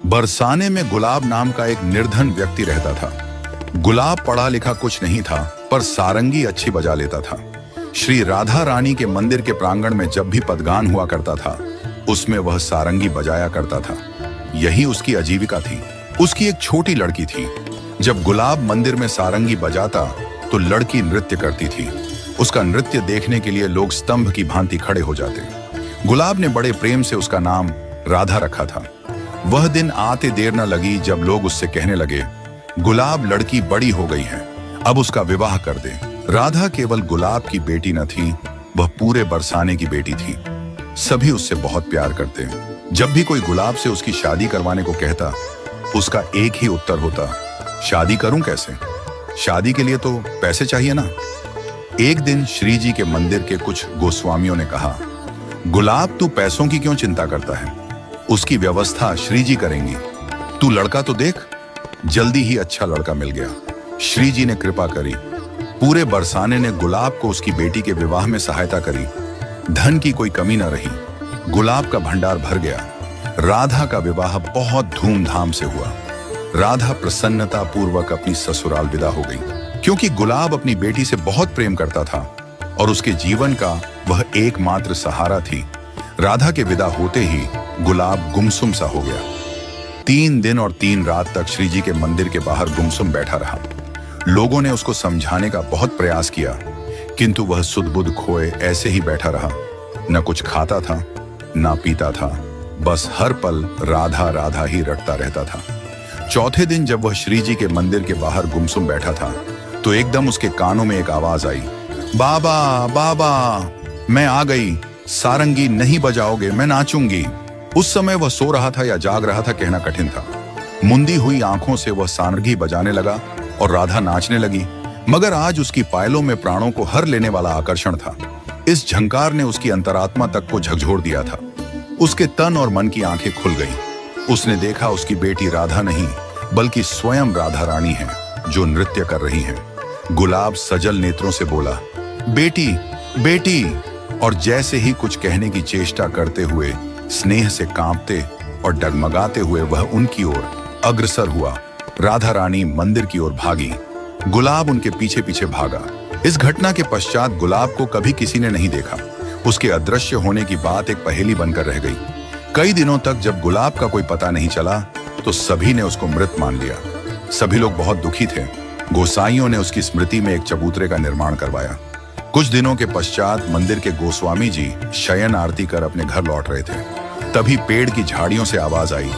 बरसाने में गुलाब नाम का एक निर्धन व्यक्ति रहता था। गुलाब पढ़ा लिखा कुछ नहीं था, पर सारंगी अच्छी बजा लेता था। श्री राधा रानी के मंदिर के प्रांगण में जब भी पदगान हुआ करता था, उसमें वह सारंगी बजाया करता था। यही उसकी आजीविका थी। उसकी एक छोटी लड़की थी। जब गुलाब मंदिर में सारंगी बजाता तो लड़की नृत्य करती थी। उसका नृत्य देखने के लिए लोग स्तंभ की भांति खड़े हो जाते। गुलाब ने बड़े प्रेम से उसका नाम राधा रखा था। वह दिन आते देर न लगी जब लोग उससे कहने लगे, गुलाब लड़की बड़ी हो गई है, अब उसका विवाह कर दे। राधा केवल गुलाब की बेटी न थी, वह पूरे बरसाने की बेटी थी। सभी उससे बहुत प्यार करते। जब भी कोई गुलाब से उसकी शादी करवाने को कहता, उसका एक ही उत्तर होता, शादी करूं कैसे? शादी के लिए तो पैसे चाहिए ना। एक दिन श्री जी के मंदिर के कुछ गोस्वामियों ने कहा, गुलाब तू पैसों की क्यों चिंता करता है? उसकी व्यवस्था श्री जी करेंगी। तू लड़का तो देख। जल्दी ही अच्छा लड़का मिल गया। श्री जी ने कृपा करी। पूरे बरसाने ने गुलाब को उसकी बेटी के विवाह में सहायता करी। धन की कोई कमी न रही। गुलाब का भंडार भर गया। राधा का विवाह बहुत धूमधाम से हुआ। राधा प्रसन्नता पूर्वक अपनी ससुराल विदा हो गई, क्योंकि गुलाब अपनी बेटी से बहुत प्रेम करता था और उसके जीवन का वह एकमात्र सहारा थी। राधा के विदा होते ही गुलाब गुमसुम सा हो गया। 3 दिन और 3 रात तक श्री जी के मंदिर के बाहर गुमसुम बैठा रहा। लोगों ने उसको समझाने का बहुत प्रयास किया, किंतु वह सुध-बुध खोए ऐसे ही बैठा रहा। न कुछ खाता था, न पीता था, बस हर पल राधा राधा ही रटता रहता था। चौथे दिन जब वह श्री जी के मंदिर के बाहर गुमसुम बैठा था, तो एकदम उसके कानों में एक आवाज आई, बाबा बाबा, मैं आ गई। सारंगी नहीं बजाओगे, मैं नाचूंगी। उस समय वह सो रहा था या जाग रहा था, कहना कठिन था। मुंदी हुई आंखों से वह सारंगी बजाने लगा और राधा नाचने लगी। मगर आज उसकी पायलों में प्राणों को हर लेने वाला आकर्षण था। इस झंकार ने उसकी अंतरात्मा तक को झकझोर दिया था। उसके तन और मन की आंखें खुल गईं। उसने देखा उसकी बेटी राधा नहीं, बल्कि स्वयं राधा रानी है, जो नृत्य कर रही है। गुलाब सजल नेत्रों से बोला, बेटी बेटी। और जैसे ही कुछ कहने की चेष्टा करते हुए, स्नेह से कांपते और डगमगाते हुए वह उनकी ओर अग्रसर हुआ। राधा रानी मंदिर की ओर भागी। गुलाब उनके पीछे पीछे भागा। इस घटना के पश्चात गुलाब को कभी किसी ने नहीं देखा। उसके अदृश्य होने की बात एक पहेली बनकर रह गई। कई दिनों तक जब गुलाब का कोई पता नहीं चला, तो सभी ने उसको मृत मान लिया। सभी लोग बहुत दुखी थे। गोसाइयों ने उसकी स्मृति में एक चबूतरे का निर्माण करवाया। कुछ दिनों के पश्चात मंदिर के गोस्वामी जी शयन आरती कर अपने घर लौट रहे थे। तभी पेड़ की झाड़ियों से आवाज आई,